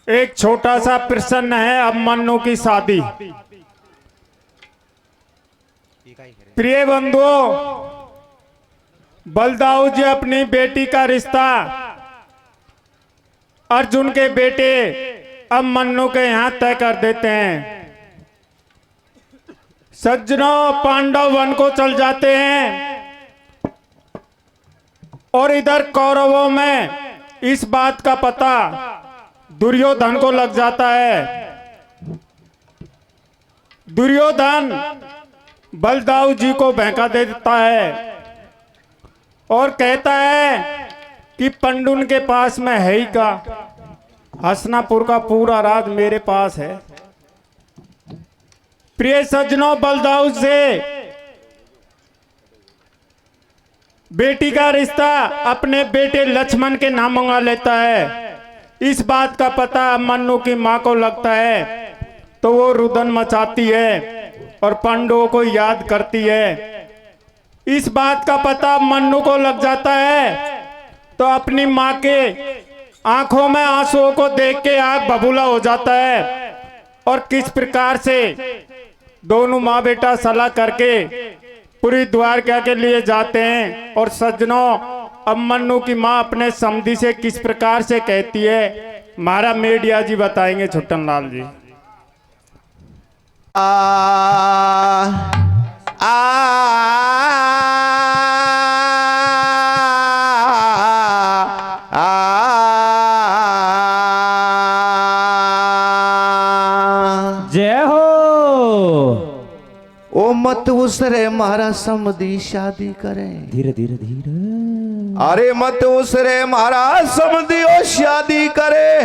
एक छोटा सा प्रश्न है अभिमन्यु की शादी। प्रिय बंधुओं, बलदाऊ जी अपनी बेटी का रिश्ता अर्जुन के बेटे अभिमन्यु के यहाँ तय कर देते हैं। सज्जनों, पांडव वन को चल जाते हैं और इधर कौरवों में इस बात का पता दुर्योधन को लग जाता है। दुर्योधन बलदाऊ जी को बहका देता है और कहता है कि पंडुन के पास में है ही का, हसनापुर का पूरा राज मेरे पास है। प्रिय सज्जनों, बलदाऊ से बेटी का रिश्ता अपने बेटे लक्ष्मण के नाम मंगा लेता है। इस बात का पता अभिमन्यु की मां को लगता है तो वो रुदन मचाती है और पांडवों को याद करती है। इस बात का पता अभिमन्यु को लग जाता है तो अपनी मां के आंखों में आंसुओं को देख के आग बबूला हो जाता है और किस प्रकार से दोनों माँ बेटा सलाह करके पूरी द्वारका के लिए जाते हैं। और सज्जनों, अभिमन्यु की माँ अपने समधी से किस प्रकार से कहती है, हमारा मीडिया जी बताएंगे, छुट्टन लाल जी। जय हो। ओ मत उसरे मारा समधी शादी करे। धीरे धीरे धीरे। अरे मत उसरे मारा समधी ओ शादी करे।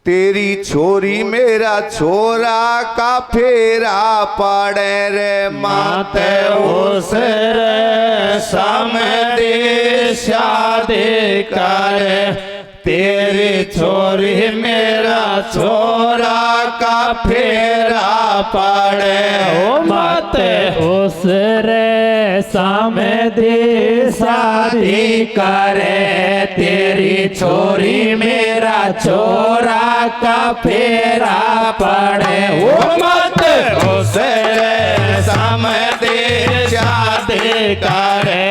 तेरी छोरी मेरा छोरा का फेरा पड़े रे। माते उसरे समधी शादी करे। तेरी छोरी मेरा छोरा का फेरा पड़े। ओ माते उसरे समधी शादी करे। तेरी छोरी मेरा छोरा का फेरा पड़े। ओ मत उसरे समधी शादी करे।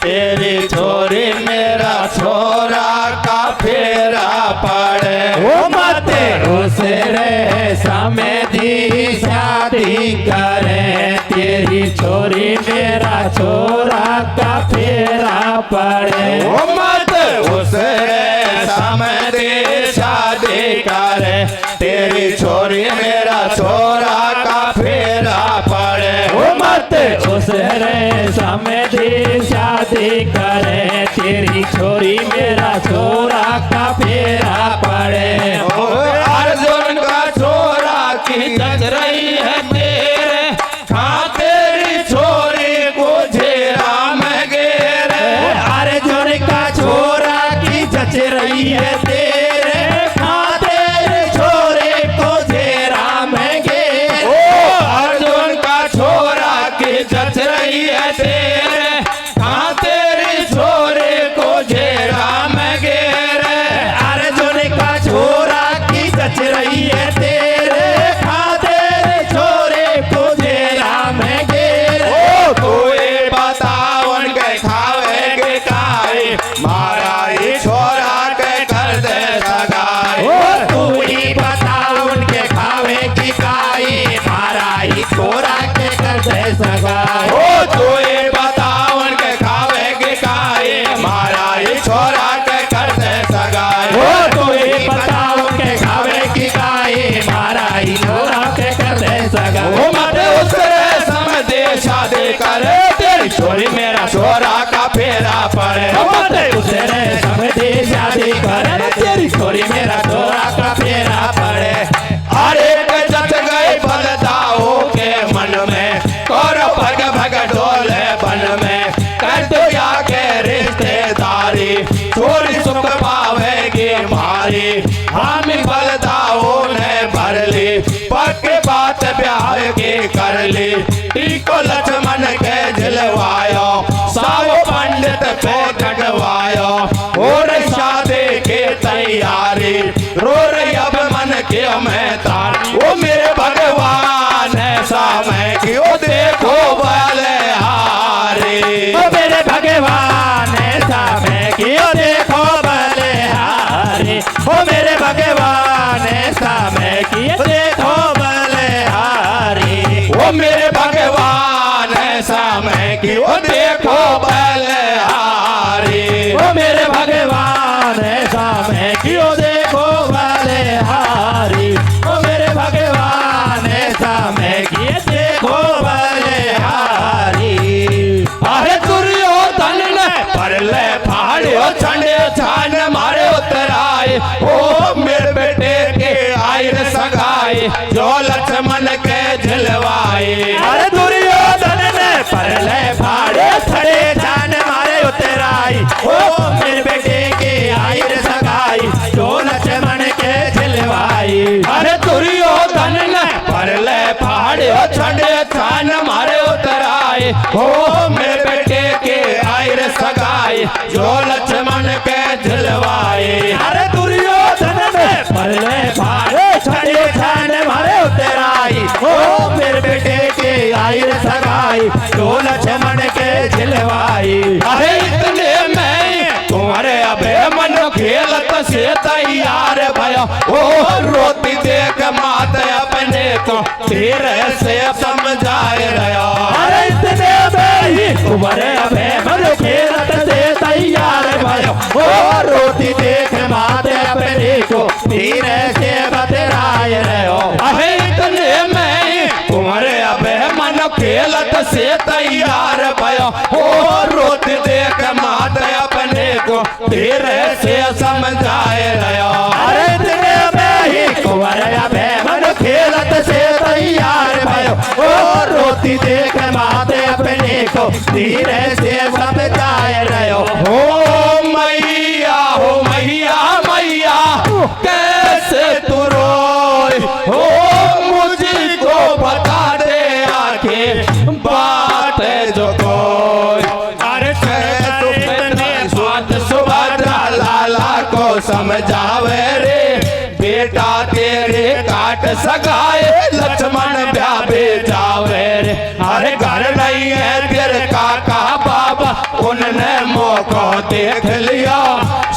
तेरी छोरी मेरा छोरा का फेरा पड़े। ओ माते उसरे समधी शादी करे। तेरी छोरी मेरा छोरा का फेरा पड़े। ओ मत उसरे समधी शादी करे। तेरी छोरी मेरा छोरा का फेरा पड़े। ओ मत उसरे समधी शादी करे। तेरी छोरी मेरा छोरा का फेरा पड़े। ओ अर्जुन का छोरा की जच रही है तेरे। हाँ तेरी छोरी को झेरा में घेरे। अर्जुन का छोरा की जच रही है तेरे। हाँ तेरी छोरी को झेरा में घेरे। ओ अर्जुन का छोरा की जच रही है तेरे। हाँ तेरी छोरी को झेरा में घेरे। अर्जुन का छोरा की जच रही है तेरे। हाँ तेरी छोरी को झेरा में घेरे। ओ कोई बताओ उनके खावेंगे काई। मारा ही छोरा के कर दे सगाई। ओ तू ही बता उनके खावे की काई। मारा ही छोरा के कर दे सगाई। ओ कोई बताओ उनके खावेंगे काई। मारा ही छोरा के कर दे सगाई। ओ तू ही बता उनके खावे की काई। मारा ही छोरा के कर दे सगाई। ओ मत उसरे समधी शादी करे। तेरी छोरी मेरा छोरा का फेरा पड़े। ओ मत उसरे समधी शादी करे। तेरी छोरी मेरा छोरा का फेरा पड़े। अरे जच गए बलदाऊ के मन में। और भग भग डोले बन में। कर दो या के रिश्तेदारी। छोरी सुख पावेगी मारी। हम बलदाऊ ने भर ली। पक्के बात ब्याह की कर ली। टीको लक्ष्मण के झिलवायो। साव पंडित पे कटवायो। और शादी की तैयारी। क्यों देखो बलिहारी। ओ मेरे भगवान ऐसा मैं क्यों देखो बलिहारी। ओ मेरे भगवान ऐसा मैं क्यों देखो बलिहारी। ओ मेरे भगवान ऐसा मैं क्यों देखो बलिहारी। ओ मेरे भगवान ऐसा मैं क्यों देखो बलिहारी। ओ मेरे भगवान ऐसा मैं क्यों देखो बलिहारी। अरे दुर्योधन ने परले फाड़ियो छंडे छान मारे उतराए। ओ मेरे बेटे के आयर सगाई जो लक्ष्मण के झिलवाए। अरे दुर्योधन ने परले फाड़े छड़े जान मारे उतराई। ओ मेरे बेटे के आयर सगाई जो लक्ष्मण के झिलवाई। अरे दुर्योधन ने परले फाड़ियो छंडे छान मारे उतराए। ओ मेरे बेटे के आयर सगाई जो लक्ष्मण के झिलवाए। अरे दुर्योधन ने परले फाड़े छड़े जान मारे उतराई। ओ मेरे बेटे के आयर सगाई जो लक्ष्मण के झिलवाई। अरे इतने में तुम्हारे अबे मन खेलत से तैयार भयो। ओ रोती देख मात अपने को धीरे से समझाए रहा। अरे इतने में ही तुम्हारे अबे मन खेलत से तैयार भयो। ओ रोती देख माते अपने को धीरे से बतराए रहो। अरे इतने में तुम्हारे अबे मन खेलत से तैयार भयो। ओ रोती देख मात अपने को धीरे से समझाए रहा। अरे इतने में ही तुम्हारे अबे मन खेलत से तैयार भयो। ओ रोती देख माते अपने को धीरे से समझाए रहो। हो मैया मैया कैसे तू रोए। हो मुझको बता दे आके बात है जो कोई। अरे स्वाद सुभद्रा लाला को समझावे रे बेटा तेरे काट सगाए लक्ष्मण ब्याह जावे रे। अरे घर नहीं है तेरे काका बाबा उनने मौको देख लिया।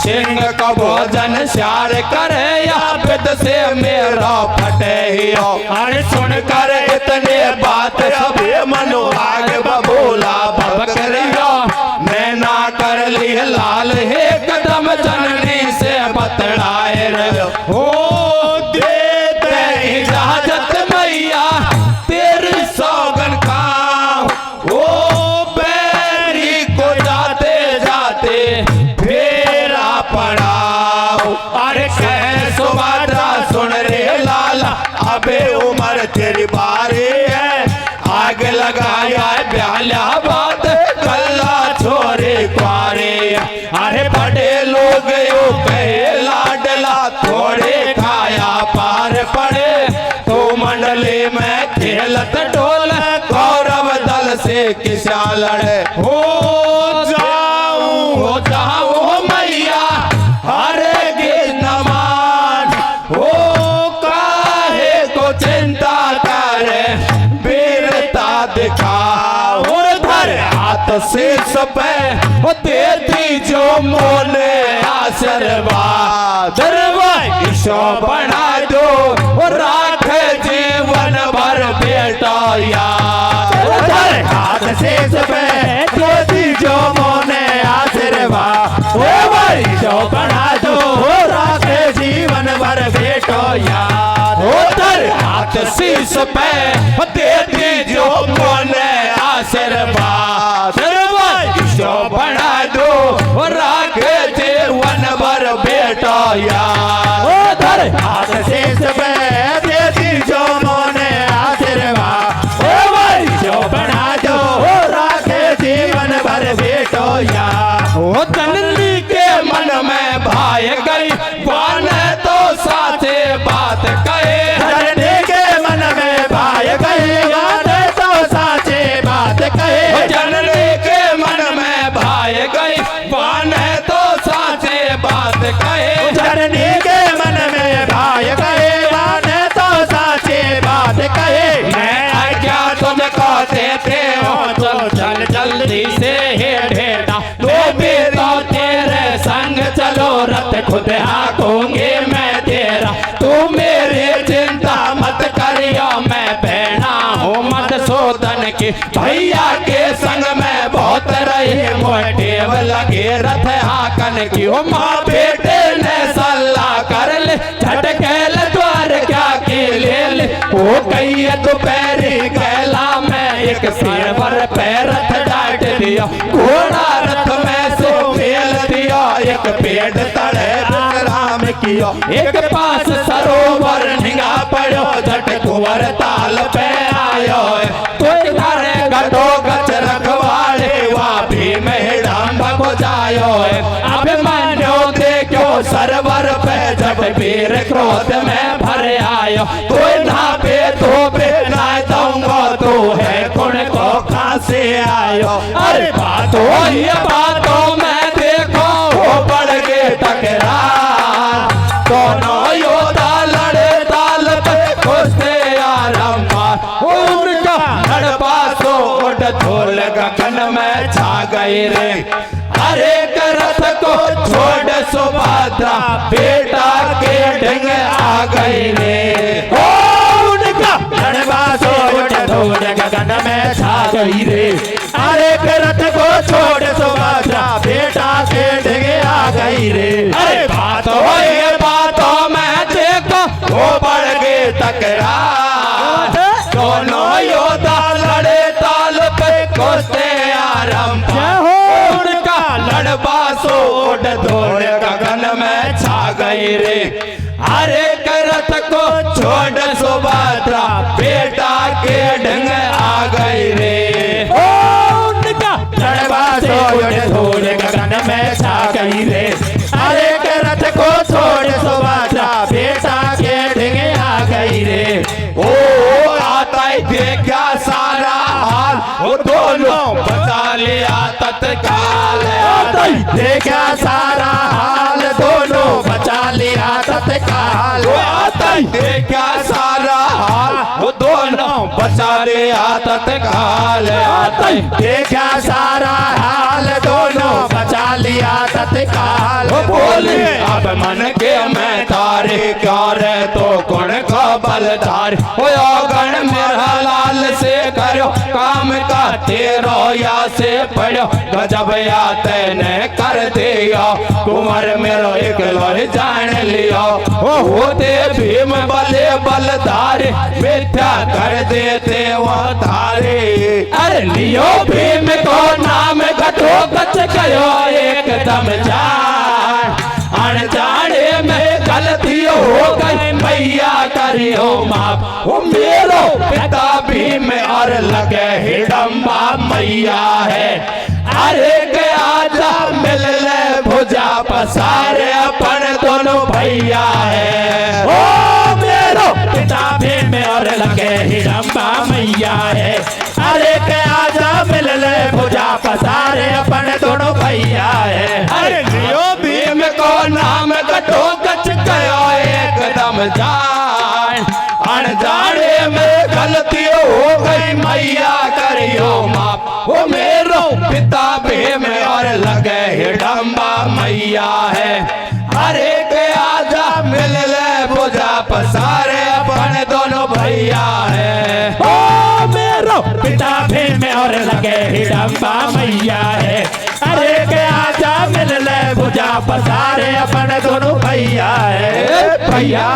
सिंह का भोजन श्यार करे या पित से मेरा फटे हियो। अरे सुन कर इतने बात सभी मनोभाग बबूला बकरिया। मैं ना कर ली लाल हे कदम जननी से बतलाए रहो। हो दे इजाजत मैया तेरी सौगन का। ओ बैरी को जाते जाते फेरा पड़ाओ। अरे कह सुभद्रा सुन रे लाला अबे उम्र तेरी बारी है। आग लगाया ब्याला बात कल्ला छोरे क्वारे। अरे बड़े लोग यो कहे लाडला थोड़े खाया पार पड़े। तो मंडली में खेलत ढोल कौरव दल से किसा लड़े। हो जाऊं मैया हरे नमान। हो काहे को चिंता करे वीरता दिखाओ। धर हाथ शीर्ष पे वो देती जो मोने आशीर्वाद। ईशो बना दो वो राख जीवन भर बेटा याद। हाथ से सबे ज्योति जो मोने आशीर्वाद। ओ भाई जो बना दो राखे जीवन भर बेटो याद। उधर हाथ शीर्ष पे देती जो मोने आशीर्वाद। ईशो बना दो राख जीवन भर बेटा याद। उधर हाथ से सबे देती जो मोने आशीर्वाद। ओ भाई जो बना दो राखे जीवन भर बेटो याद। वो जननी के मन में भाई गई बान तो साथे बात कहे। धरने के मन में भाई गई बात तो साचे बात कहे। जननी के मन में भाई गई बान तो साथे बात कहे। धरने के मन में भाई खुद हाकूंगी मैं तेरा, तू मेरी चिंता मत करियो, मैं बहना हूँ मधुसूदन की, भैया के संग में बहुत रही मोटेव लगे रथ हाकन की। ओ माँ बेटे ने सलाह कर ले, झटकेल द्वार क्या के ले, वो कही दोपहरी कैला में एक सिर पर पैरथ डांट दिया, घोड़ा रथ में से फेल दिया, एक पेड़ तड़े राम कियो, एक पास सरोवर निगाह पड़ो, झट कुंवर ताल पे आयो, कोई घरे गटो गच रखवाड़े, वहाँ भी मेहराम भगो जायो, अभिमान्यो देखो सरवर पे, जब वीर क्रोध में भर आयो, कोई नापे तो पे ना दूंगा, तू है कौन को कहाँ से आयो। अरे बातों ये बातों में देखो वो बढ़ गए टकरार, दोनों योद्धा लड़े ताल पे खुशते आरंभ, उनका लड़बासो उड़ धूल गगन में छा गई रे, अरे रथ को छोड़ सुभद्रा बेटा के ढंग आ गई रे, उनका लड़बासो उड़ धूल गगन में छा गई रे, अरे रथ को छोड़ सुभद्रा बेटा के ढंग आ गई रे। अरे बातों में देखो वो बढ़ गए टकरार, दोनों योद्धा लड़े ताल पे कोसते आरंभ, उनका लड़बासो उड़ धूल गगन में छा गई रे, अरे रथ को छोड़ सुभद्रा बेटा के ढंग आ गई रे, उनका लड़बासो उड़ धूल गगन में छा गई रे, अरे रथ को छोड़ सुभद्रा बेटा के ढंग आ गई रे। ओ आता ही देखा सारा हाल, वो दोनों बचा लिया तत्काल, आता ही देखा सारा हाल, दोनों बचा लिया तत्काल, आता ही देखा सारा हाल, वो दोनों बचा लिया तत्काल, आता ही देखा सारा हाल, दोनों बचा लिया तत्काल। वो बोले अब मन के मैं तारे क्या रे तो कौन का बलधार, हो गण मेरा लाल से करो काम का तेरो या से पढ़ो, गजब या तैने कर दिया, कुंवर मेरो एक लोहे जान लिया, ओ होते भीम बले बलधारे, मिथ्या कर देते वो धारे, अरे लियो भीम को नाम घटो गच गयो एकदम जान, अनजाने में गलती हो गई मैया करियो माफ, वो मेरो पिता भीम और लगे हिडम्बा मैया है, अरे गया जा मिल ले भुजा पसारे अपन दोनों भैया है, ओ मेरो पिता भीम और लगे हिडम्बा मैया है, अरे गया जा मिल ले भुजा पसारे अपन दोनों भैया है, अरे लियो भीम को नाम गटो गच गयो एकदम जान, अनजाने में गलती हो गई मैया करियो माफ, वो मेरो पिता भीम और लगे हिडम्बा मैया है, अरे गया जा मिल ले भुजा पसारे अपन दोनों भैया है, ओ मेरो पिता भीम और लगे हिडम्बा मैया है, अरे गया जा मिल ले भुजा पसारे अपन दोनों भैया है। भैया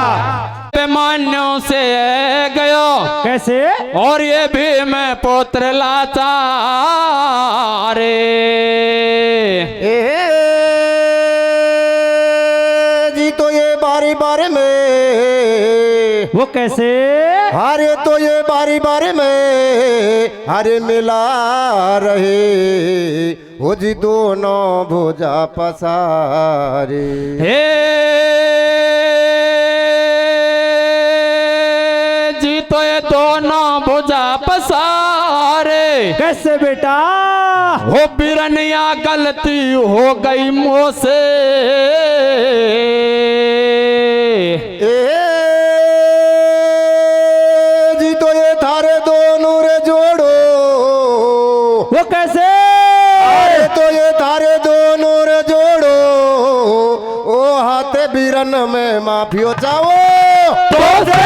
पैमानों से गयो कैसे? और ये भी मैं पुत्र लाचारे, जी तो ये बारी बारी में, वो कैसे? अरे तो ये बारी बारी में अरे मिला रहे, वो जी दोनों भुजा पसारे, हे जी तो ये दोनों भुजा पसारे, कैसे बेटा? वो बिरनिया गलती हो गई मुँह से, जी तो ये थारे दोनों रे जोड़ो, वो कैसे? अरे तो ये थारे दोनों रे जोड़ो, ओ हाथ रन में माफियो चाहो तो से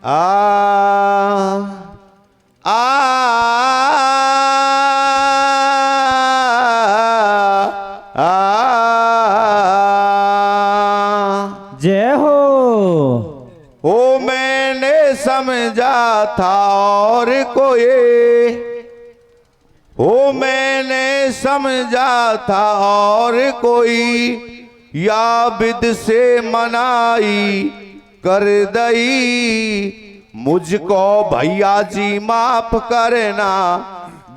आ जय हो। ओ मैंने समझा था और कोई, ओ मैंने समझा था और कोई, या बिद से मनाई कर दई। मुझको भैया जी माफ करना,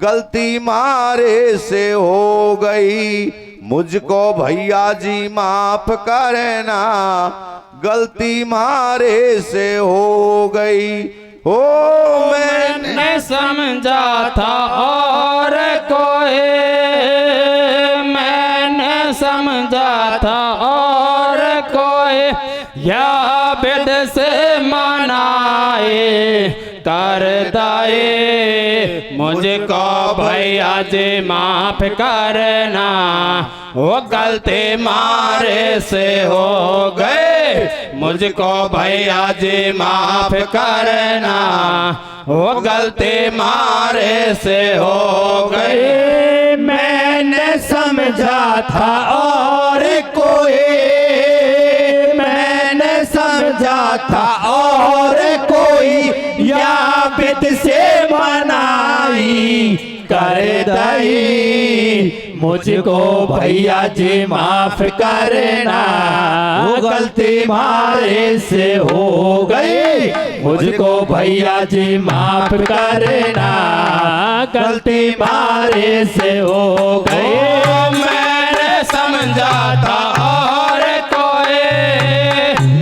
गलती मारे से हो गई। मुझको भैया जी माफ करना, गलती मारे से हो गई। हो मैंने समझा था और कोई, मैंने समझा था और कोई, या बिद से मनाए कर दाए। मुझको भैया जी माफ करना, वो गलती मारे से हो गए। मुझको भैया जी माफ करना, वो गलती मारे से हो गई। मैंने समझा था और कोई, मैंने समझा था और कोई, या बिद से मनाई कर दई। मुझको भैया जी माफ करना, वो गलती मारे से हो गई। मुझको भैया जी माफ करना, गलती मारे से हो गई। मैंने समझा था और कोई,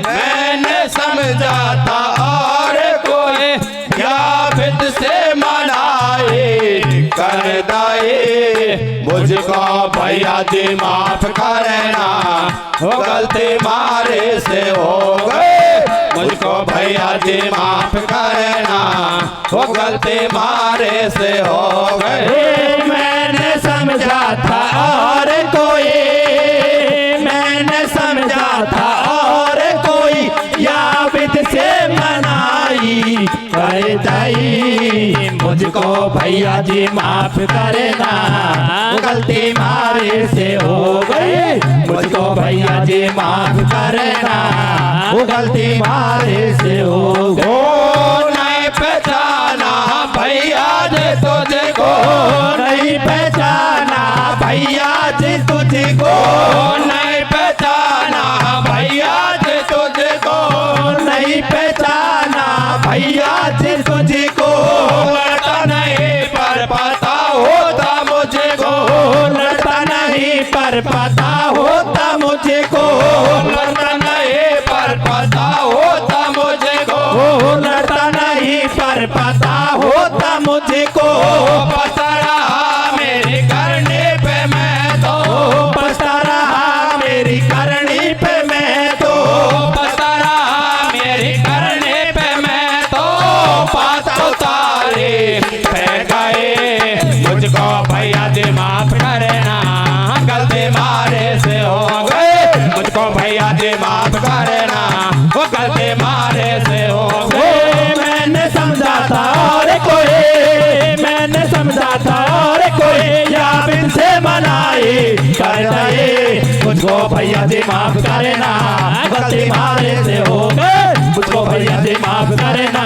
मैंने समझा था और कोई, या बिद से मनाए कर दाए। मुझको भैया जी माफ करना, वो गलती मारे से हो गए। मुझको भैया जी माफ करना, वो गलती मारे से हो गए। मैंने समझा था और कोई, मैंने समझा था और कोई, या बिद से मनाई कर दई। मुझको भैया जी माफ करना, गलती मारे से हो गई। मुझको भैया जी माफ करना, वो गलती मारे से हो गई। ओ नहीं पहचाना भैया जी तुझको, नहीं पहचाना भैया जी तुझको, नहीं पहचाना भैया जी तुझको, नहीं पहचाना भैया जी तुझको। लड़ता नहीं पर पता होता मुझको, लड़ता नहीं पर पता होता मुझको, लड़ता नहीं पर पता होता मुझको, लड़ता नहीं पर पता होता मुझको। पता रहा मेरी करनी पे मैं तो, पछता रहा मेरी करनी पे मैं तो, पता रहा मेरी करनी पे मैं तो, पाता उतारे पे गए। मुझको भैया जी माफ करना, गलती मारे से हो गए। मुझको भैया जी माफ करना, वो गलती मारे से हो गए। मैंने समझा था और कोई, मैंने समझा था और कोई, या बिन से मनाई कर दे। मुझको भैया जी माफ करना, गलती मारे से हो गए। मुझको भैया जी माफ करना,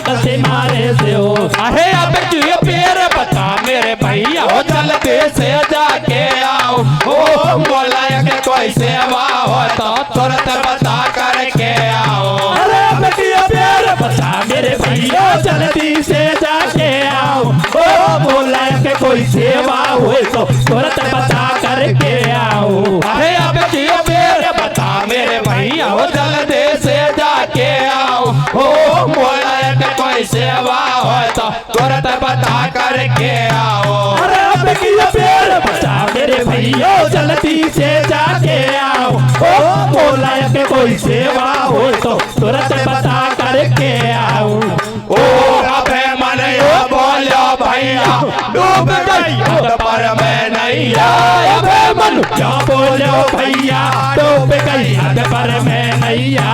गलती मारे से हो। अरे अब क्यों पैर बता मेरे भैया हो, जल्दी से जाके आओ। ओ बोला के कोई सेवा हो तो तुरंत बता करके आओ। अरे बेटिया प्यार बता मेरे भैया, जल्दी से जाके आओ। ओ बोला के कोई सेवा हुए तो तुरंत बता करके आओ। अरे अब क्यों पैर बता मेरे भैया हो, जल्दी से जाके आओ। ओ बोला के कोई सेवा हो तो तुरंत बता करके आओ। अरे बेटिया प्यार बता मेरे भैया, जल्दी से जाके आओ। ओ बोला के कोई सेवा हो तो तुरंत बता करके आओ। ओ अबे मन या बोलो भैया डूब गई हद पर मैं नैया अबे मन क्या बोलो भैया डूब गई हद पर मैं नैया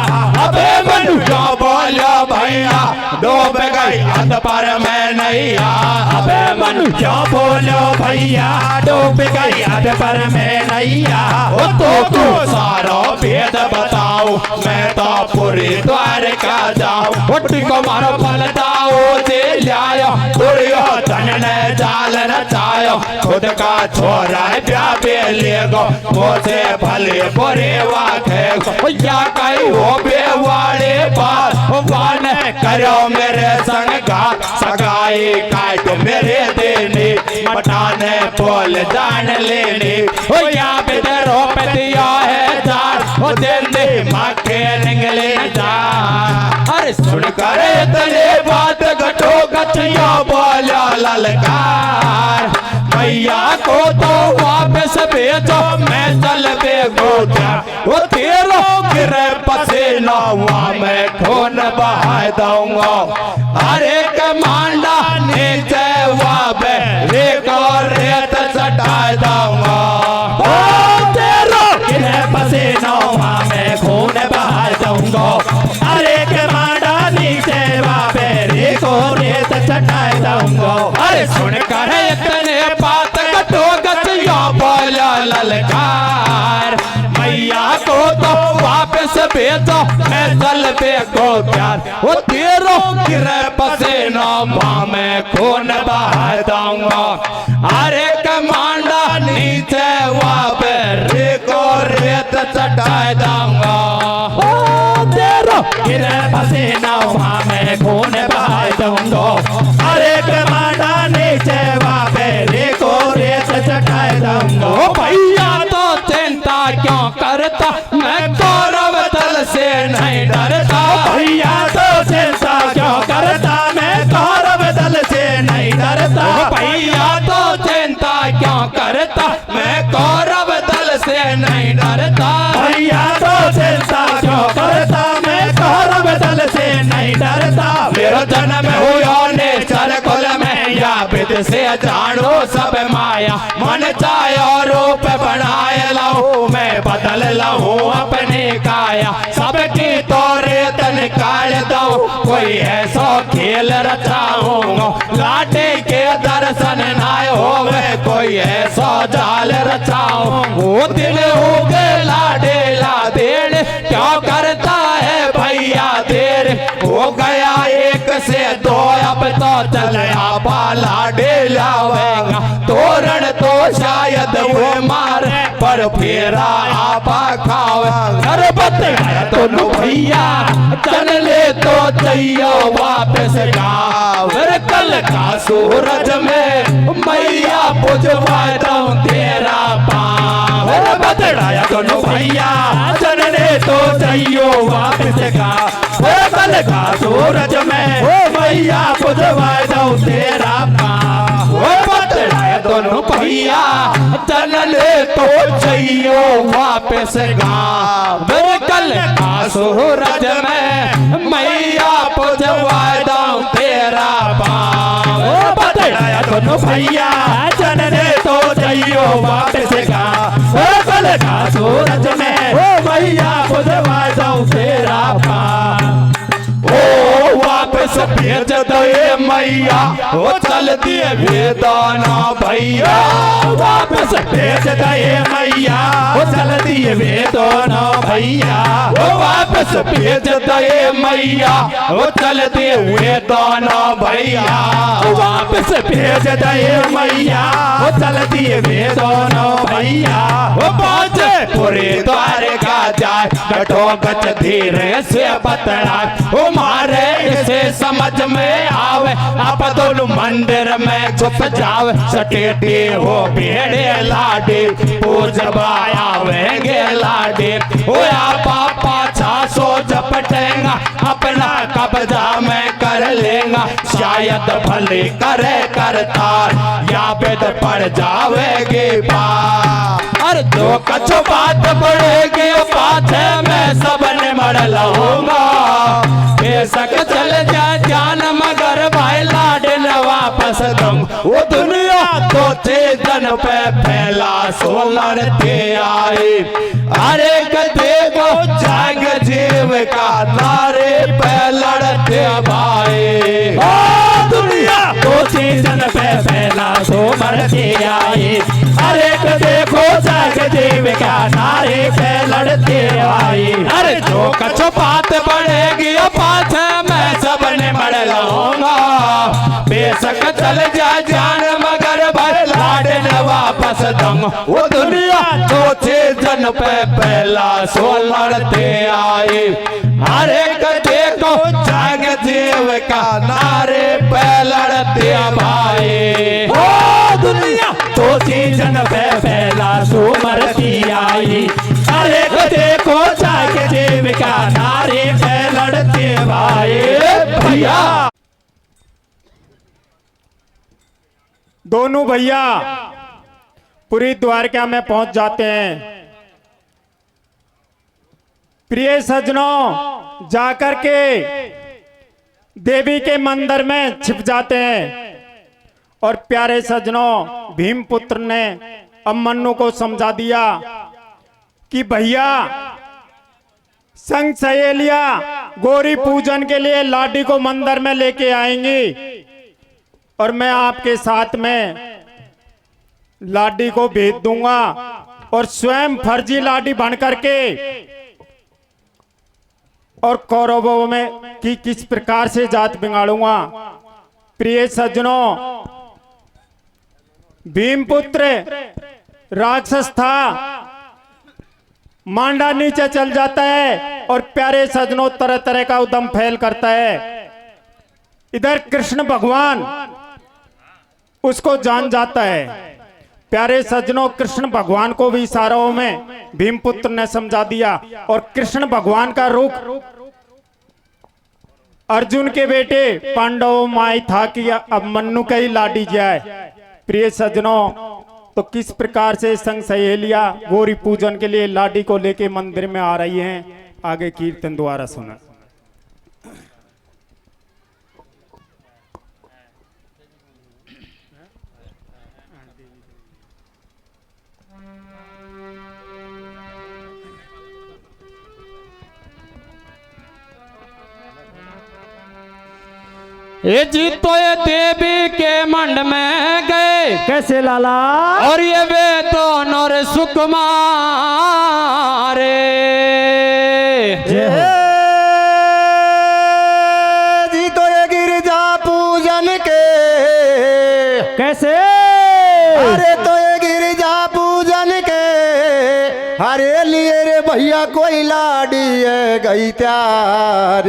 अबे मन क्या बोलो भैया डूब गई हद पर मैं नैया अबे मन क्या बोलो भैया डूब गई हद पर मैं नैया ओ तो सारा भेद बताओ मैं तो पूरी द्वारका जाऊं उठ को मारो पलटाओ जे लायो दुर्योधन ने जाल रचायो खुद का छोरा प्यापे ले गो मोसे भले बुरे वाखे गो या कई हो बेवाड़े बात वान करो मेरे संग घात सगाई काट मेरे देने मटाने बोल जान लेने ओ या बेदरो पे दिया है जान ओ दिन दे माखे निकले जा अरे सुन कर तले बात घटो गठिया बोला ललकार भैया को तो वापस भेजो मैं चल बेगोटा वो तेरो गिरे पसीना वहाँ मैं खून बहा दूंगा अरे कमांडा नीचे वाबे रेत और रेत सटा दूंगा तेरो गिरे पसीना वहाँ मैं खून बहा दूंगा अरे कमांडा नीचे वापे रे को रेत चटा दूंगा अरे सुन कर इतने बात कटो गतिया बोला ललकार मैया को तो वापस भेजो मैं चल बेगो प्यार वो तेरो गिरे पसीना माँ मैं खून बहा दूंगा अरे कमांडा नीचे वापे रेको रेत चटा दूंगा तेरो गिरे पसीना वहाँ मैं खून बहा दूंगा अरे कमांडा नीचे वापे रे को रेत चटा दूंगा ओ भैया तो चिंता क्यों करता मैं कौरव दल से नहीं डरता भैया तो चिंता क्यों करता मैं कौरव दल से नहीं डरता भैया तो चिंता क्यों करता मैं कौरव दल से नहीं डरता भैया तो चिंता क्यों करता मैं कौरव दल से नहीं डरता मेरा जन्म हुआ नेचर कुल में या विद से जानो सब माया मन चाहे रूप बनाए लाऊं मैं बदल लाऊं अपने काया सबकी तोरे तन काल दो कोई ऐसा खेल रचाऊंगा लाटे के दर्शन नाय होवे कोई ऐसा जाल रचाऊं वो दिल उगे लाडे ला देन क्या करता है भैया देर हो गया एक से दो अब तो चलया बाला डेलावेगा तोरण तो शायद वो मारे पर फेरा आपा खावे घर बताया तो नो भैया चल ले तो चैया वापस गाँव फिर कल का सूरज में मैया पुजवा दूं तेरा पाँव फिर बताया तो नो भैया चल ले तो चैयो वापस गाँव फिर कल का सूरज में मैया पुजवा दूं तेरा पाँव वो बताया दोनों भैया चल ले तो चैयो वापस गाँव फिर कल का सूरज में मैया पुजवा दूं तेरा पाँव वो बताया दोनों भैया चल ले तो चैयो वापस गाँव फिर कल का सूरज में मैया पुजवा दूं तेरा पाँव ओ वापस भेज दे मैया ओ चल दिए वेदाना भैया वापस भेज दे मैया ओ चल दिए वेदाना भैया ओ वापस भेज दे मैया ओ चल दिए वेदाना भैया वापस भेज दे मैया ओ चल दिए वेदाना भैया ओ बाजे पूरे द्वारका जाए गठो गच धीरे से बतलाए ओ मारे इसे समझ में आवे आप दोनों मंदिर में छुप जावे सटेटे हो बेड़े लाडे पूजवा आवेंगे लाडे ओ आपा पाछा सो झपटेगा अपना कब्जा में कर लेगा शायद भले करे करतार या बेद पड़ जावेगी पार अरे जो कछु बात पड़ेगी पाछे मैं सबने मर लाऊंगा। बेशक चल जाए जान मगर भाई लाडन वापस दम। वो दुनिया तो चेतन पे फैला सो लड़ते आए। अरे गधे को जाग जीव का नारे पे लड़ते भाई। दुनिया तो सीजन पे फैला सो मरते आए। अरे देखो जाग जीविका नारे पे लड़ते आए। अरे जो कछु बात बढ़ेगी पाछे मैं सबने मर लाऊंगा। बेशक चल जाए जान मगर भाई लाडन वापस दम। वो दुनिया तो सीजन पे पहला सो लड़ते आए। अरे गधे को जाग जीव का नारे पे लड़ते भाई। ओ दुनिया तो सीजन पे फैला सो मरती आई। अरे देखो जाग जीविका नारे पे लड़ते भाई। भैया दोनों भैया पूरी द्वारका में पहुंच जाते हैं। प्रिय सजनों जाकर के देवी के मंदिर में छिप जाते हैं। और प्यारे सजनों भीमपुत्र ने अब मन्नू को समझा दिया कि भैया संग सहेलिया गौरी पूजन के लिए लाडी को मंदिर में लेके आएंगी और मैं आपके साथ में लाडी को भेज दूंगा और स्वयं फर्जी लाडी बन करके और कौरवों में कि किस प्रकार से जात बिगाड़ूंगा। प्रिय सज्जनों भीमपुत्र राक्षस था, मांडा नीचे चल जाता है और प्यारे सज्जनों तरह तरह का उद्यम फैल करता है। इधर कृष्ण भगवान उसको जान जाता है। प्यारे सज्जनों कृष्ण भगवान को भी इशारों में भीमपुत्र ने समझा दिया और कृष्ण भगवान का रूप अर्जुन के बेटे पांडवों माई था कि अब मन्नू का ही लाडी जाए। प्रिय सज्जनों तो किस प्रकार से संग सहेलिया गौरी पूजन के लिए लाडी को लेके मंदिर में आ रही हैं, आगे कीर्तन द्वारा सुना। ये जी तो ये देवी के मंड में गए कैसे लाला? और ये वे तो नर सुकुमारे। जी तो ये गिरजा पूजन के कैसे? अरे तो ये गिरजा पूजन के हरे लिए रे भैया कोई लाडी है गई त्यार।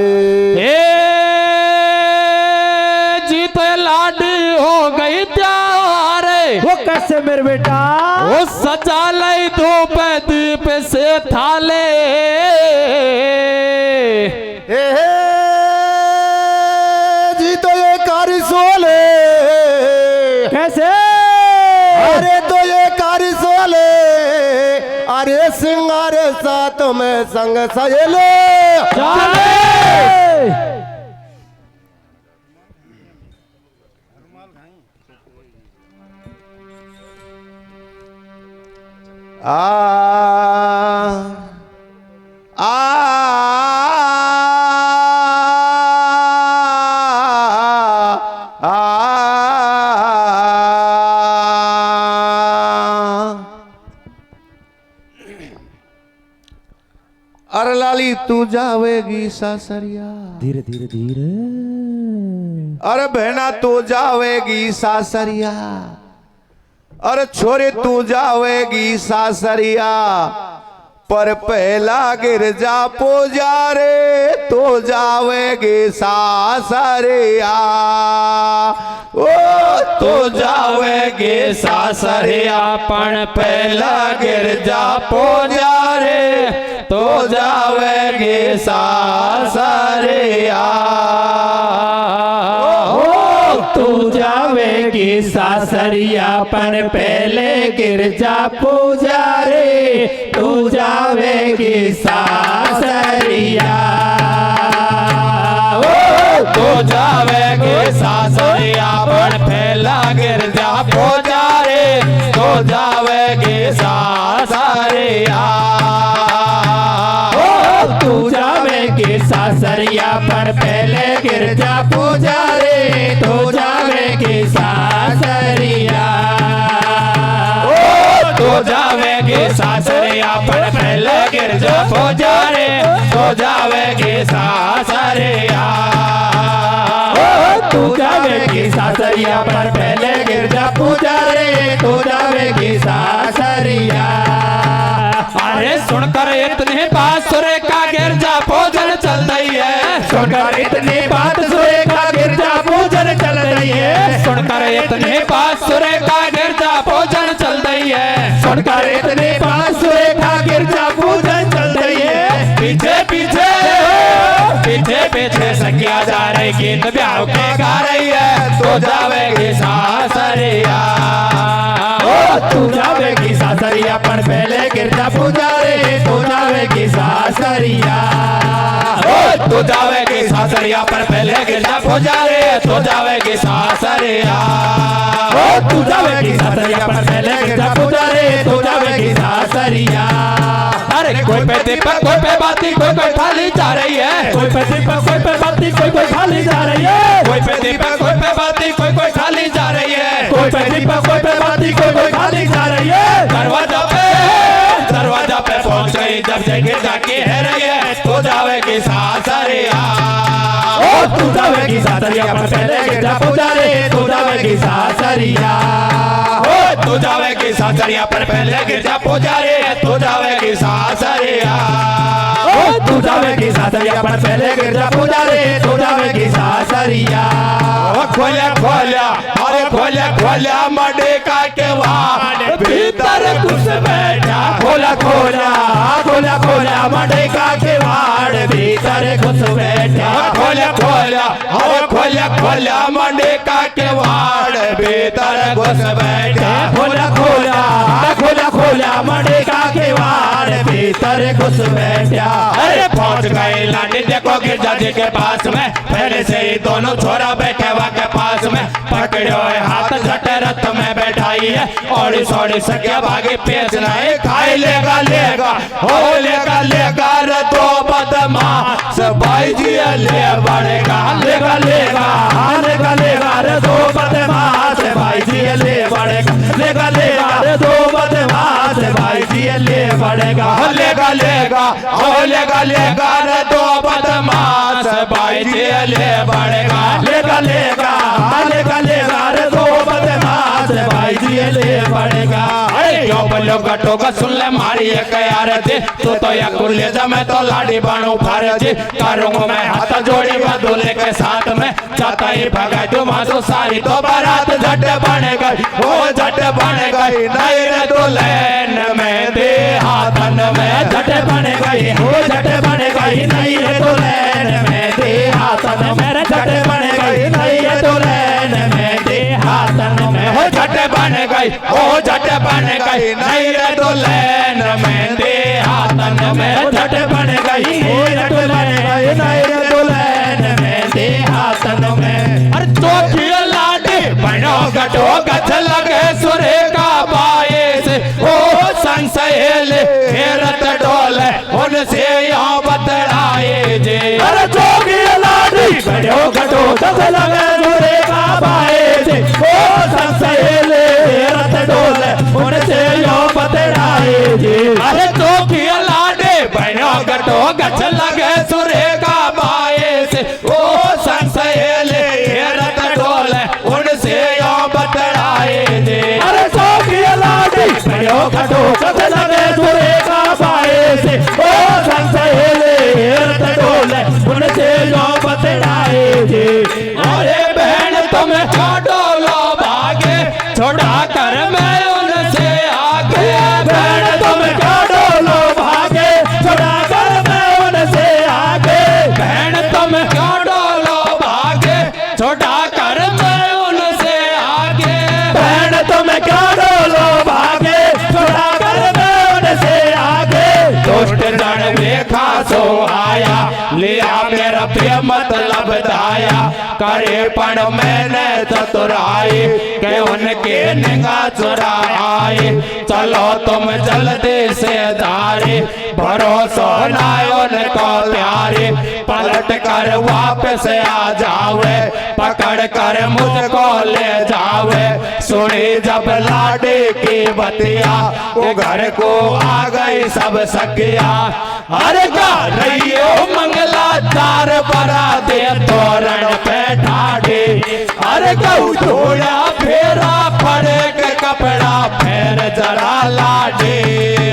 हो गई त्यार। वो कैसे मेरे बेटा? वो सजा लई धूप दीप से थाले। जी तो ये कारी सोले कैसे? अरे तो ये कारी सोले अरे सिंगारे साथ में संग सहेले। आ आ अरे लाली तू जावेगी सासरिया। धीरे धीरे धीरे। अरे बहना तू जावेगी सासरिया। अरे छोरे तू जावेगी सासरिया पर पहला गिरजा पूजा रे तो जावेगी सासरिया। ओ तो जावेगी सासरिया पण पहला गिरजा पूजा रे तो जावेगी सासरिया। तू जावेगी जावेगी सासरिया पर पहले गिरजा पूजा रे तू जावेगी सासरिया तो जावेगी सासरिया पर पहला गिरजा पूजा रे तो जावेगी सासरिया तू जावेगी सासरिया पर पहले गिरजा पूजा रे तू जावेगी सासरिया तो जावेगी सासरिया पर पहले गिरजा पूजा रे तो जावेगी सासरिया तू जावेगी सासरिया पर पहले गिरजा पूजा रे तू जावेगी सासरिया अरे सुनकर इतनी बात सुरे का गिरजा पूजन चल रही है सुनकर इतनी बात सुरे का गिरजा पूजन चल रही है सुनकर इतनी बात सुरे का गिरजा पूजन चल रही है सुनकर इतनी बात सुरे का गिरजा पूजन चल रही है पीछे पीछे पीछे पीछे सखिया जा रही गीत ब्याह के गा रही है तो जावेगी सासरिया तू जावेगी सासरिया पर पहले गिरजा पूजा रे तू जावेगी सासरिया तो जावेगी सासरिया पर पहले गिरजा पूजा रे तो जावेगी सासरिया तू जावेगी सासरिया पर पहले गिरजा पूजा रे तू जावेगी सासरिया अरे कोई पे दीपक कोई पे बाती कोई कोई खाली जा रही है कोई पे दीपक कोई पे बाती कोई कोई खाली जा रही है कोई पे दीपक कोई पे बाती कोई कोई खाली जा रही है कोई पे दीपक कोई पे बाती कोई कोई खाली जा रही है दरवाजा पे पहुंच गई जब से गिरजा की है रही है तो जावेगी सासरिया तू जावेगी सासरिया पर पहले गिरजा पूजा रे तू जावेगी सासरिया तू जावेगी सासरिया पर पहले गिरजा पूजा रे तू जावेगी सासरिया तू जावेगी सासरिया पर पहले गिरजा पूजा रे तू जावेगी सासरिया खोल्या खोल्या अरे खोल्या खोल्या मडे का केवाड़ भीतर घुस बैठा खोला खोला खोला खोला मडे का केवाड़ भीतर घुस बैठा खोल्या खोल्या अरे खोल्या खोल्या मडे का केवाड़ भीतर घुस बैठा खोला खोला खोला खोला मडे का केवाड़ भीतर घुस बैठा अरे पहुंच गए लाडी देखो गिरजा जी के पास में पहले से ही दोनों छोरा बैठे हुआ के पास में पकड़े हुए हाथ झटे रथ में बैठाई है और सोड़ी सके भागी पेच नहीं खाई लेगा लेगा हो लेगा लेगा रे दो बदमाश भाई जी ले बढ़ेगा लेगा लेगा लेगा लेगा रे दो बदमाश भाई जी ले बढ़ेगा लेगा लेगा रे दो बदमाश भाई जी ले बढ़ेगा लेगा लेगा हो लेगा लेगा रे दो बदमाश भाई जी ले बढ़ेगा लेगा लेगा लेगा लेगा रे दो बदमाश भाई जी ले बढ़ेगा अरे क्यों बल्लो गटो का सुन ले मारी है यार जी तो या कुल्ले जा मैं तो लाड़ी बाणू फार जी करूंगा मैं हाथ जोड़ी बदूले के साथ में चाहता ही भगाई तुम तो सारी तो बारात झट बन गई वो झट बन गई नहीं रे दुल्हन में दे हाथन में झट बन गई हो झट बन गई नहीं रे दुल्हन में दे हाथन मेरे झट बन गई नहीं रे दुल्हन में दे हाथन में हो झट बन गई ओ झट बन गई नहीं रे दुल्हन में दे हाथन में झट बन गई हो झट बन गई नहीं रे दुल्हन में दे हाथन में अरे चौकी लाडी बनो गटो गछ लगे सुरे का बायस ओ संसहेल घेरत डोले उनसे यहाँ बतराए जे अरे चौकी लाडी बनो गटो गछ लगे सुरे का बायस ओ संसहेल घेरत डोले उनसे यहाँ बतराए जे अरे चौकी लाडी बनो गटो गछ लगे सुरे का बायस ओ संसहेल घेरत डोले उनसे यहाँ बतराए जे अरे चौकी लाडी बनो गटो गछ लगे सुरे का बायस ओ संसहेल घेरत डोले उनसे यहाँ बतराए जे अरे बहन तुम क्यों डोलो भागे छोड़ा कर मैं उनसे आगे बहन तुम क्या डोलो भागे छोड़ा कर मैं उनसे आगे बहन तुम क्यों डोलो भागे छोड़ा कर मैं उनसे आगे करे पण मैंने चतुराई के उनके निगाह चुराई। चलो तुम जल्दी से धारे भरोसा ना उनको प्यारे पलट कर वापस आ जावे पकड़ कर मुझको ले जावे। सुनी जब लाडे की बतिया वो घर को आ गई सब सखिया। अरे गा रही हो मंगला चार बराते तोरण पे ठाड़े। अरे गऊ थोड़ा फेरा पड़े के कपड़ा फेर जरा लाडे।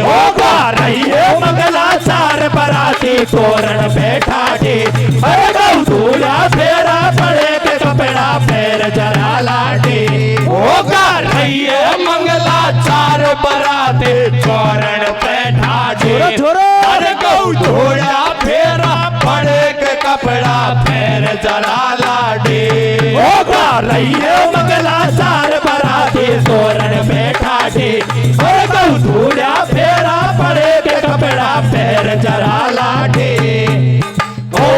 होगा रही है मंगला चार बराती तोरण पे ठाड़े। अरे गऊ थोड़ा फेरा पड़े के कपड़ा फेर जरा लाडे। होगा रही है मंगला चार बराते तोरण पे ठाड़े। अरे गऊ थोड़ा फेरा पड़े के कपड़ा फेर जरा लाडे। होगा रही है मंगला चार बराती तोरण पे ठाड़े। अरे गऊ थोड़ा फेरा पड़े के कपड़ा फेर जरा लाडे। ओ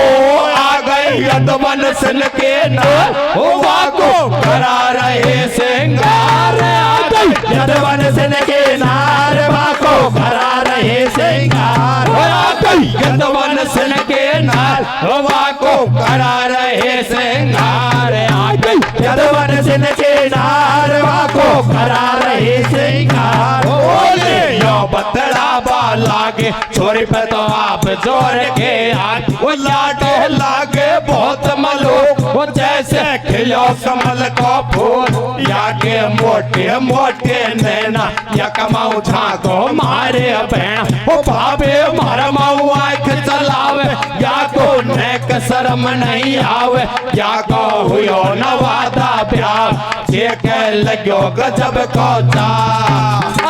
आ गई यदवन सन के नाल हुआ को करा रहे सिंगार। आ गई यदवन सन के नार वाको करा रहे सिंगार। आ गई यदवन सन के नाल हुआ को करा रहे सिंगार। आ गई यदवन सन के नार वाको करा रहे सिंगार। बोले यो बतड़ा लागे छोरी पे तो आप जोर के आग वो लाडे लागे बहुत मलो वो जैसे खिलो कमल को फूल या के मोटे मोटे नैना या कमाऊ झाको मारे बहन वो भावे मारा माऊ आँख चलावे या को नेक शर्म नहीं आवे या को हुयो नवादा प्यार ये कह लग्यो गजब को चा।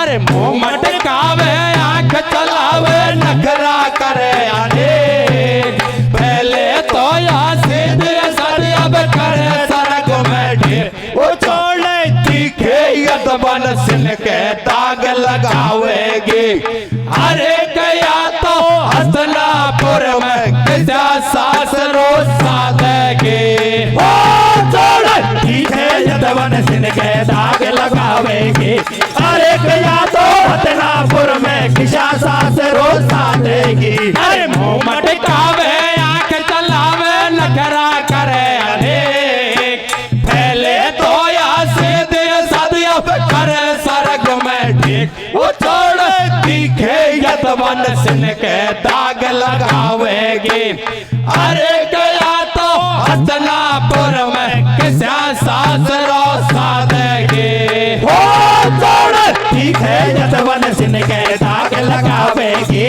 अरे मुंह मटकावे आँख चलावे नखरा करे अनेक पहले तो या सीधे सर अब करे सरग में ढेर वो छोड़े तीखे यदवन सिन के दाग लगावेगी। अरे गया तो हसनापुर में किसा सास रोज सादेगी। ओ छोड़ ठीक है यदवन सिन के दाग लगावेगी। अरे गया तो हसनापुर में किसा सास रोज सादेगी। अरे मुंह मटकावे आँख चलावे नखरा करे अनेक पहले तो या सीधे सदिया करे सरग में ठीक वो छोड़ तीखे यदवन सिन के दाग लगावेगी। अरे गया तो हसनापुर में किसा सास रोज सादेगी। ओ छोड़ ठीक है यदवन सिन के दाग लगावेगी।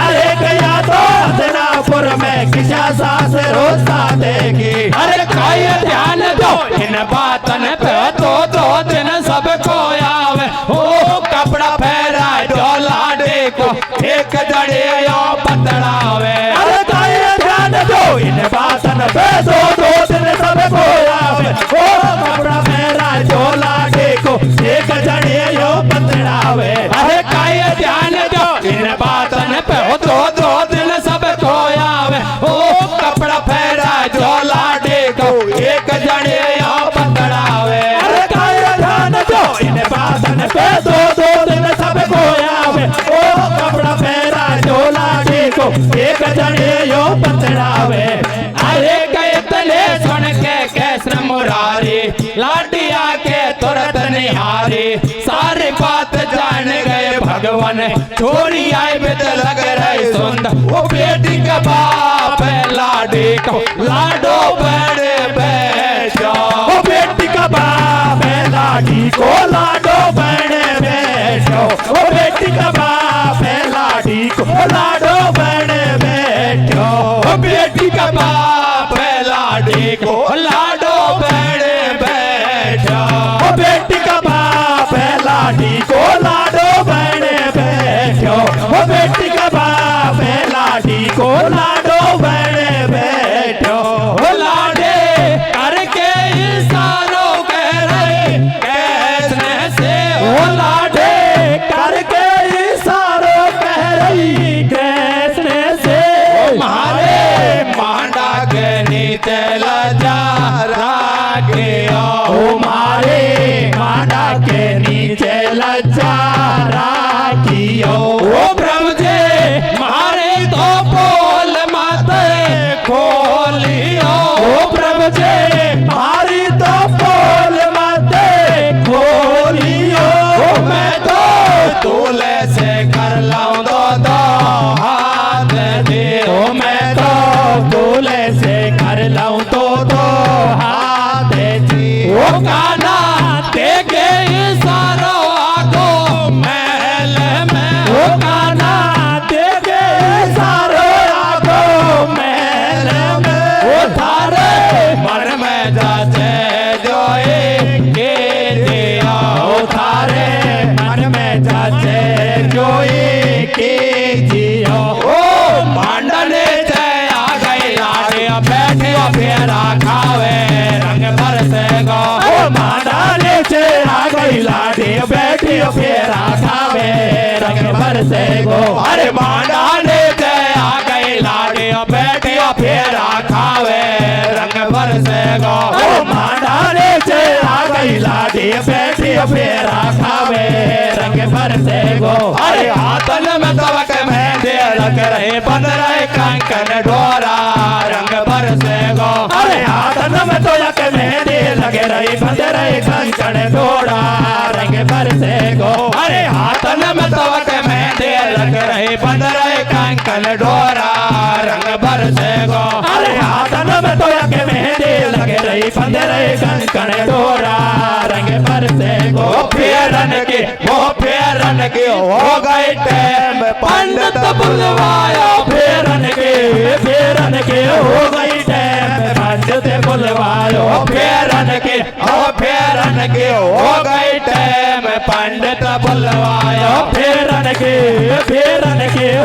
अरे गया तो हसनापुर में किसा सास रोज सादेगी। अरे कोई ध्यान दो इन बातन पे तो दो दिन सबको आवे ओ कपड़ा फेरा डोला देखो एक जड़े यो पतड़ावे। अरे कोई ध्यान दो इन बातन पे तो दो दिन सबको आवे ओ कपड़ा मेरा झोला देखो एक जड़े यो पतड़ावे। अरे कोई ध्यान दो इन बातन पे तो दो दिन सबको आवे ओ कपड़ा फेरा झोला देखो एक जड़े यो पतड़ावे। अरे कोई ध्यान दो इन बातन पे तो दो दिन सबको आवे ओ कपड़ा मेरा झोला देखो एक जड़े यो पतड़ावे। अरे गए तले सुन के कैसन मुरारी लाडिया के तुरंत निहारी सारी बात जान गए भगवान छोरी आई बिद लग रही सुंदर वो बेटी का बाप है लाडी को लाडो बड़े बैठो। ओ बेटी का बाप है लाडी को लाडो बने बैठो। ओ बेटी का बाप है लाडी को लाडो बने बैठो। ओ बेटी का बाप है लाडी को लाडो बड़े बैठो। ओ बेटी का बाप है लाडी को लाडो बने बैठो। ओ बेटी का बाप है लाडी को लाडो बने बैठो। ओ लाडे करके इशारों कह रहे कैसने से ओ लाडे करके इशारों कह रही कृष्ण से। मारे मांडा के नीचे लजा गई लाडी बैठी फेरा खावे रंग बरसे गो। अरे मांडाने से आ गई लाडी बैठी फेरा खावे रंग बरसे गो। मांडाने से आ गई लाडी बैठी फेरा खावे रंग बरसे गो। अरे हाथन में तवक मेहंदी लग रहे बन रहे कंकन डोरा रंग बरसे गो। अरे हाथन में तो यक मेहंदी लगे रही बंद रहे कंकण डोरा रंग बरसे गो। अरे हाथन में तवक मेहंदी लग रहे बन रहे कंकन डोरा रंग बरसे गो। अरे हाथन में तो यक मेहंदी लगे रही बंद रहे कंकण डोरा रंग बरसे गो। फेरन के हो गई टाइम पंडित बुलवाया फेरन के हो गई टाइम पंडित बुलवायो। फेरन के हो गई टाइम पंडित बुलवाया। फेरन के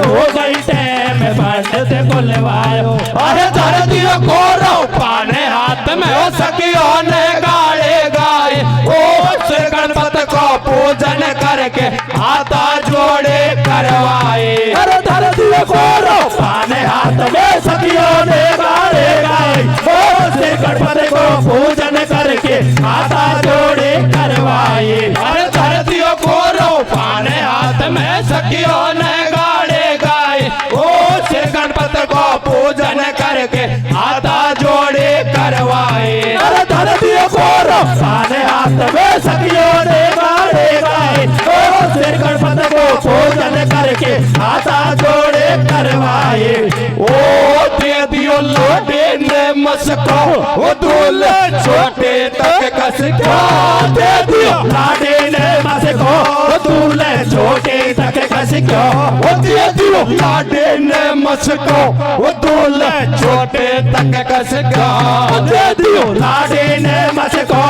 हो गई टाइम पंडित बुलवायो। अरे धरतियों को रो पाने हाथ में हो सकियो ने गाड़े गाए ओ श्री गणपति को पूजन करके हाथा जोड़े करवाए। अरे धरती को रो पाने हाथ में सखियों ने गाड़े गाए ओ श्री गणपति को पूजन करके हाथा जोड़े करवाए। अरे धरतियों को रो पाने हाथ में सखियों ने गाड़े गाए ओ श्री गणपति को पूजन करके हाथा जोड़े करवाए। अरे धरती को रो पाने हाथ में सखियों ने गाड़े गाए ओ श्री गणपति को पूजन करके हाथा जोड़े करवाए। ओ दे दियो लोटे ने मस्को वो दूल्हे छोटे तक कस दे दियो लाडे ने मस्को दूल्हे छोटे तक कस क्यों। वो दे दियो लाडे ने मस्को वो दूल्हे छोटे तक कस दे दियो लाडे ने मस्को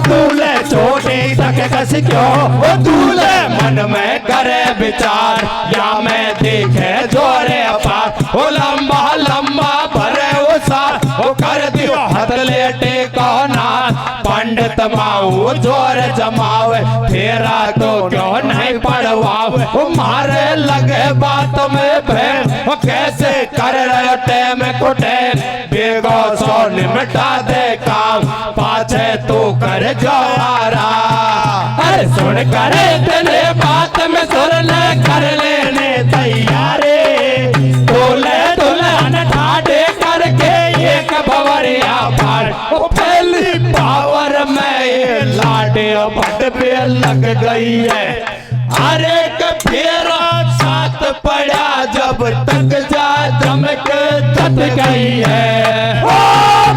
दूल्हे छोटे तक कस क्यों। वो दूल्हे मन में करे विचार या मैं देखे जोरे अपार वो लंबा लंबा भरे वो सार वो कर दियो हथ लेटे को नाथ पंडित माऊ जोर जमावे फेरा तो क्यों नहीं पड़वावे वो मारे लगे बात में भेद वो कैसे कर रहे टेम को टेम बेगो सो निमटा दे काम पाछे तू कर जोरा। अरे सुन करे तेरे बात में सुरने कर लेने तैयारे दूल्हे दुल्हन ठाडे करके एक भवरिया पार। वो पहली पावर में ये लाडे बट पे लग गई है। अरे फेरा साथ पड़ा जब तक जा चमक तत गई है ओ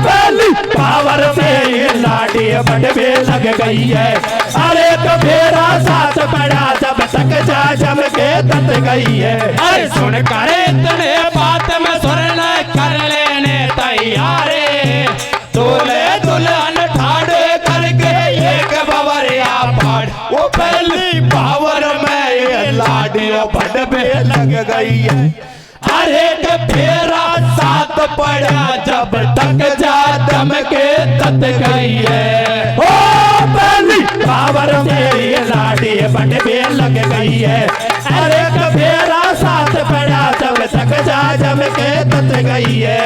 पहली पावर में ये लाडी बट पे लग गई है। अरे तो फेरा साथ पड़ा जब तक जा जम के तत गई है। अरे सुन करे तने बात में सुनना कर लेने तैयारे दूल्हे दुल्हन ठाड़े करके एक बवरिया पाड़ वो पहली पावर में ये लाडी बट पे लग गई है। अरे के फेरा साथ पड़ा जब तक जा दम के तत गई है ओ पहली पावर मेरी लाडी बट पे लग गई है। अरे के फेरा साथ पड़ा जब तक जा जम के तत गई है।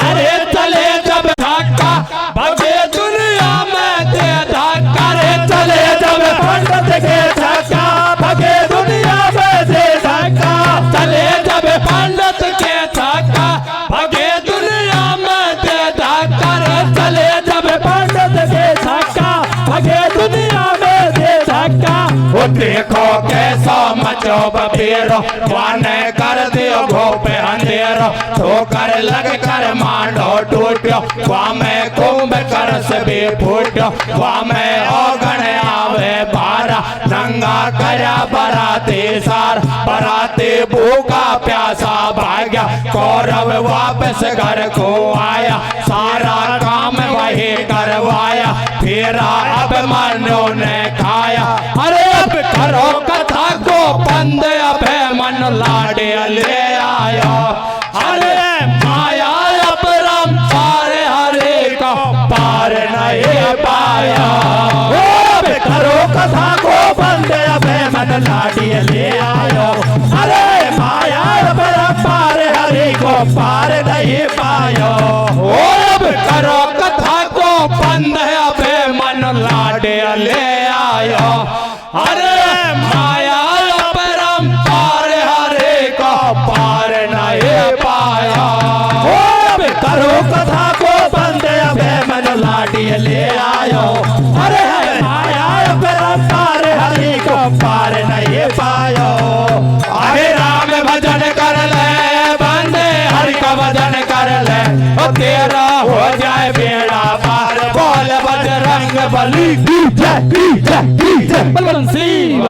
अरे चले जब धक्का भगे दुनिया में दे धक्का रे चले जब पंडित के धक्का भगे दुनिया में दे धक्का। चले जब पंडित के धक्का भगे दुनिया में दे धक्का रे चले जब पंडित के धक्का भगे दुनिया में दे धक्का। वो देखो कैसा मचो बबेरो वाने कर दियो घोपे अंधेरो ठोकर लग कर मांडो टूटो वामे कुंभ कर से भी फूटो वामे ओगण आवे बारा नंगा करा बराती सार बराती भूखा प्यासा भाग्या कौरव वापस घर को आया सारा काम वही करवाया फिर अब मनो ने खाया। अरे अब करो कथा को बंद अब मन लाडे ले आया। अरे माया अब राम सारे हरे को पार नहीं पाया। करो कथा पार नहीं पायो। और अब करो कथा को बंद अबे मन लाडे ले आयो। अरे माया परम्पार हरे को पार नहीं पाया। अब करो कथा को बंद अबे मन लाडी ले आयो। अरे माया परम्पार हरि को पार नहीं पायो। अरे राम भजन कर ले बंदे हरि का भजन कर ले और तेरा हो जाए बेड़ा पार। बोल बजरंग बली जय जय जय बलवंत सिंह।